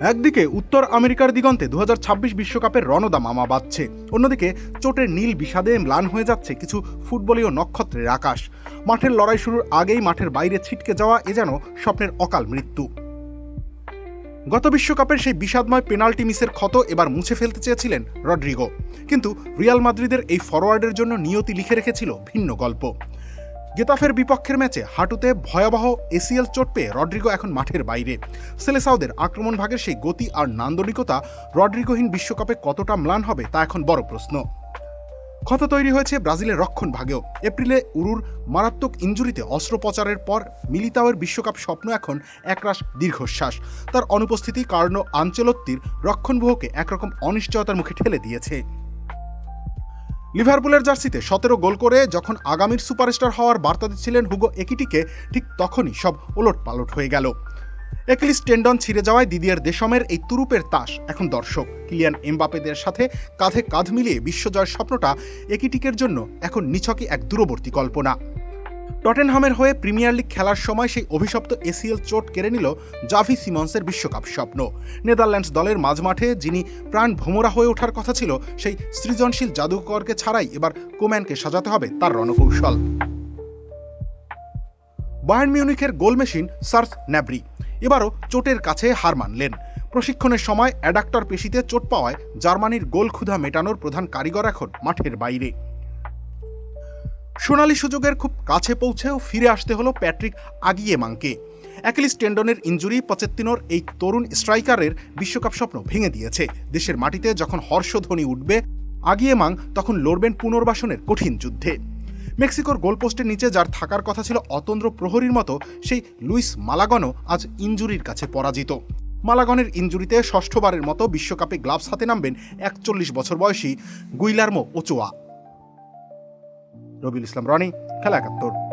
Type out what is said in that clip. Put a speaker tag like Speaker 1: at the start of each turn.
Speaker 1: একদিকে উত্তর আমেরিকার দিগন্তে 2026 বিশ্বকাপের রণদামামা বাজছে, অন্যদিকে চোটের নীল বিষাদে ম্লান হয়ে যাচ্ছে কিছু ফুটবলীয় নক্ষত্রের আকাশ। মাঠের লড়াই শুরুর আগেই মাঠের বাইরে ছিটকে যাওয়া এ যেন স্বপ্নের অকাল মৃত্যু। গত বিশ্বকাপের সেই বিষাদময় পেনাল্টি মিসের ক্ষত এবার মুছে ফেলতে চেয়েছিলেন রড্রিগো, কিন্তু রিয়াল মাদ্রিদের এই ফরোয়ার্ডের জন্য নিয়তি লিখে রেখেছিল ভিন্ন গল্প। গেতাফের বিপক্ষের ম্যাচে হাঁটুতে ভয়াবহ এসিএল চোট পেয়ে রড্রিগো এখন মাঠের বাইরে। সেলেসাওদের আক্রমণ ভাগের সেই গতি আর নান্দনিকতা রড্রিগোহীন বিশ্বকাপে কতটা ম্লান হবে তা এখন বড় প্রশ্ন। ক্ষত তৈরি হয়েছে ব্রাজিলের রক্ষণ ভাগেও। এপ্রিলে উরুর মারাত্মক ইনজুরিতে অস্ত্রোপচারের পর মিলিতাওয়ের বিশ্বকাপ স্বপ্ন এখন একরাশ দীর্ঘশ্বাস। তার অনুপস্থিতি কার্লো আনচেলত্তির রক্ষণব্যূহকে একরকম অনিশ্চয়তার মুখে ঠেলে দিয়েছে। লিভারপুলের জার্সিতে 17 গোল করে যখন আগামীর সুপারস্টার হওয়ার বার্তা দিচ্ছিলেন হুগো একিটিকে, ঠিক তখনই সব ওলটপালট হয়ে গেল। একিলিস টেন্ডন ছিঁড়ে যাওয়ায় দিদিয়ের দেশমের এই তুরুপের তাস এখন দর্শক। কিলিয়ান এমবাপেদের সাথে কাঁধে কাঁধ মিলিয়ে বিশ্বজয়ের স্বপ্নটা একিটিকের জন্য এখন নিছকই এক দূরবর্তী কল্পনা। টটেনহামের হয়ে প্রিমিয়ার লিগ খেলার সময় সেই অভিশপ্ত এসিএল চোট কেড়ে নিল জাভি সিমন্সের বিশ্বকাপ স্বপ্ন। নেদারল্যান্ডস দলের মাঝমাঠে যিনি প্রাণ ভোমরা হয়ে ওঠার কথা ছিল, সেই সৃজনশীল জাদুকরকে ছাড়াই এবার কোম্যানকে সাজাতে হবে তার রণকৌশল। বায়ার্ন মিউনিখের গোল মেশিন সার্জ ন্যাব্রি এবারও চোটের কাছে হার মানলেন। প্রশিক্ষণের সময় অ্যাডাক্টর পেশিতে চোট পাওয়ায় জার্মানির গোল ক্ষুধা মেটানোর প্রধান কারিগর এখন মাঠের বাইরে। সোনালি সুযোগের খুব কাছে পৌঁছেও ফিরে আসতে হলো প্যাট্রিক আগিয়েমাংকে। অ্যাকিলিস টেন্ডনের ইনজুরি পচেত্তিনোর এই তরুণ স্ট্রাইকারের বিশ্বকাপ স্বপ্ন ভেঙে দিয়েছে। দেশের মাটিতে যখন হর্ষধ্বনি উঠবে, আগিয়েমাং তখন লড়বেন পুনর্বাসনের কঠিন যুদ্ধে। মেক্সিকোর গোলপোস্টের নিচে যার থাকার কথা ছিল অতন্দ্র প্রহরীর মতো, সেই লুইস মালাগনও আজ ইনজুরির কাছে পরাজিত। মালাগনের ইনজুরিতে ষষ্ঠবারের মতো বিশ্বকাপে গ্লাভস হাতে নামবেন 41 বছর বয়সী গুইলার্মো ওচোয়া। রবিউল ইসলাম রনি, খেলা 71।